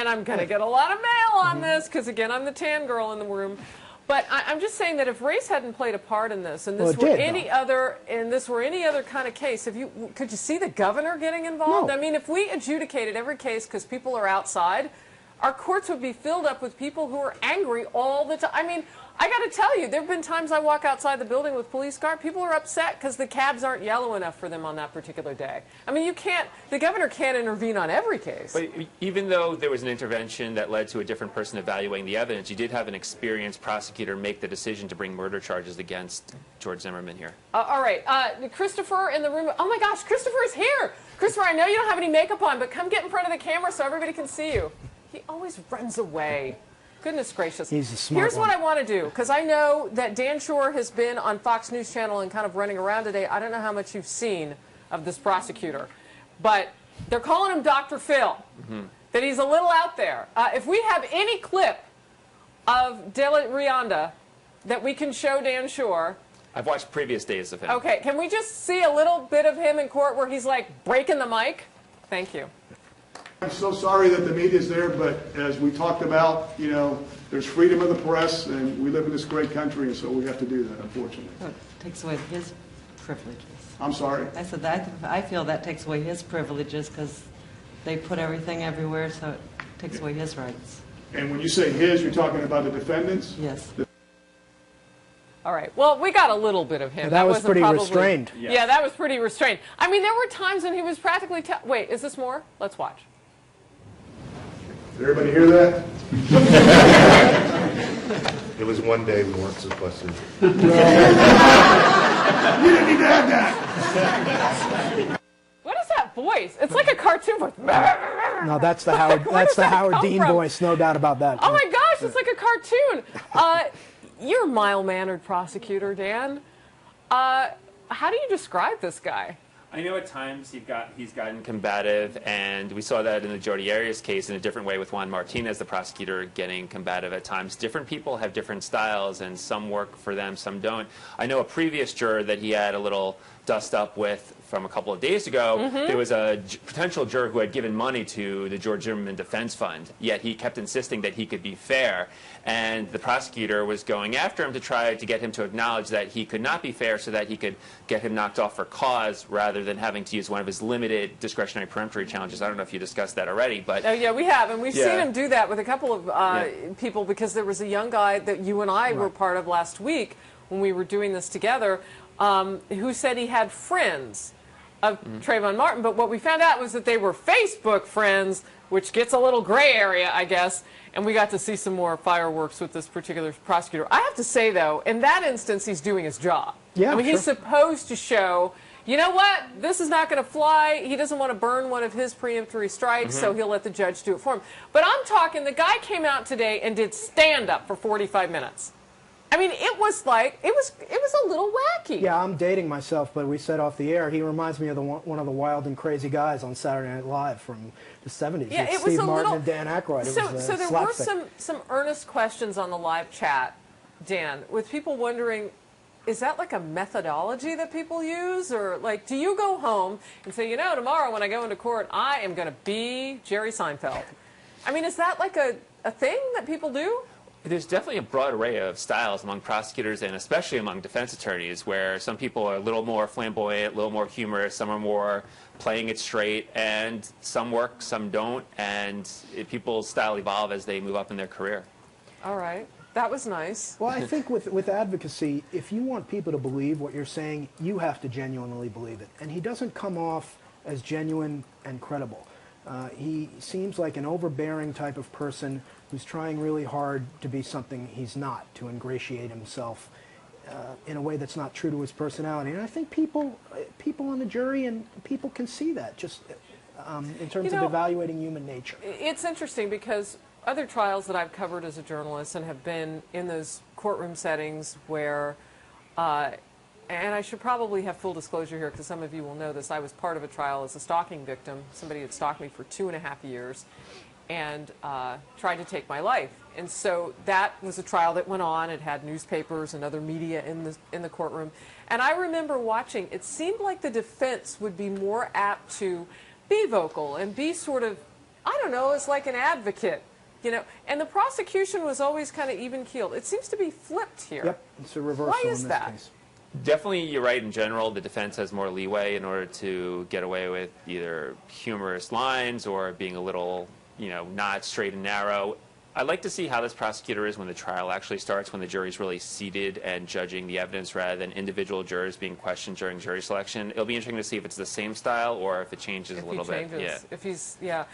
and I'm going to get a lot of mail on this because, again, I'm the tan girl in the room. But I'm just saying that if race hadn't played a part in this, and this were any other kind of case, could you see the governor getting involved? No. I mean, if we adjudicated every case because people are outside, our courts would be filled up with people who are angry all the time. I mean, I got to tell you, there have been times I walk outside the building with police car. People are upset because the cabs aren't yellow enough for them on that particular day. I mean, the governor can't intervene on every case. But even though there was an intervention that led to a different person evaluating the evidence, you did have an experienced prosecutor make the decision to bring murder charges against George Zimmerman here. All right. Christopher in the room. Oh, my gosh, Christopher's here. Christopher, I know you don't have any makeup on, but come get in front of the camera so everybody can see you. He always runs away. Goodness gracious. He's a smart Here's one. what I want to do, because I know that Dan Shore has been on Fox News Channel and kind of running around today. I don't know how much you've seen of this prosecutor, but they're calling him Dr. Phil, that he's a little out there. If we have any clip of De La Rianda that we can show Dan Shore. I've watched previous days of him. Okay, can we just see a little bit of him in court where he's like breaking the mic? Thank you. I'm so sorry that the media's there, but as we talked about, you know, there's freedom of the press, and we live in this great country, and so we have to do that, unfortunately. So it takes away his privileges. I'm sorry? I said that I feel that takes away his privileges because they put everything everywhere, so it takes away his rights. And when you say his, you're talking about the defendants? Yes. All right. Well, we got a little bit of him. Yeah, that was wasn't pretty probably, restrained. Yeah, that was pretty restrained. I mean, there were times when he was practically... Wait, is this more? Let's watch. Did everybody hear that? It was one day we weren't supposed to. You didn't need to have that. What is that voice? It's like a cartoon voice. No, that's the Howard Dean voice, no doubt about that. Oh my gosh, it's like a cartoon. You're a mild-mannered prosecutor, Dan. How do you describe this guy? I know at times he's gotten combative, and we saw that in the Jodi Arias case in a different way with Juan Martinez, the prosecutor, getting combative at times. Different people have different styles, and some work for them, some don't. I know a previous juror that he had a little dust up with from a couple of days ago. There was a potential juror who had given money to the George Zimmerman Defense Fund, yet he kept insisting that he could be fair. And the prosecutor was going after him to try to get him to acknowledge that he could not be fair so that he could get him knocked off for cause rather than having to use one of his limited discretionary peremptory challenges. I don't know if you discussed that already, but... Oh, yeah, we have. And we've seen him do that with a couple of people, because there was a young guy that you and I were part of last week when we were doing this together, who said he had friends of Trayvon Martin, but what we found out was that they were Facebook friends, which gets a little gray area, I guess, and we got to see some more fireworks with this particular prosecutor. I have to say, though, in that instance, he's doing his job. Yeah, I mean, he's supposed to show, you know what, this is not going to fly. He doesn't want to burn one of his preemptory strikes, so he'll let the judge do it for him. But I'm talking, the guy came out today and did stand-up for 45 minutes. I mean, it was like, it was a little wacky. Yeah, I'm dating myself, but we said off the air, he reminds me of one of the wild and crazy guys on Saturday Night Live from the 70s. Yeah, with Steve Martin and Dan Aykroyd. So there were some earnest questions on the live chat, Dan, with people wondering, is that like a methodology that people use? Or like, do you go home and say, you know, tomorrow when I go into court, I am going to be Jerry Seinfeld? I mean, is that like a thing that people do? There's definitely a broad array of styles among prosecutors and especially among defense attorneys, where some people are a little more flamboyant, a little more humorous, some are more playing it straight, and some work, some don't, and people's style evolve as they move up in their career. All right. That was nice. Well, I think with advocacy, if you want people to believe what you're saying, you have to genuinely believe it. And he doesn't come off as genuine and credible. He seems like an overbearing type of person who's trying really hard to be something he's not, to ingratiate himself in a way that's not true to his personality. And I think people on the jury and people can see that just in terms of evaluating human nature. It's interesting because other trials that I've covered as a journalist and have been in those courtroom settings where, and I should probably have full disclosure here because some of you will know this, I was part of a trial as a stalking victim. Somebody had stalked me for 2.5 years and tried to take my life. And so that was a trial that went on. It had newspapers and other media in the courtroom. And I remember watching, it seemed like the defense would be more apt to be vocal and be sort of I don't know, as like an advocate, you know, and the prosecution was always kind of even-keeled. It seems to be flipped here. Yep, it's a reversal Why is in this that? case. Definitely, you're right. In general, the defense has more leeway in order to get away with either humorous lines or being a little, you know, not straight and narrow. I'd like to see how this prosecutor is when the trial actually starts, when the jury's really seated and judging the evidence rather than individual jurors being questioned during jury selection. It'll be interesting to see if it's the same style or if it changes a little bit. If he changes, if he's, yeah.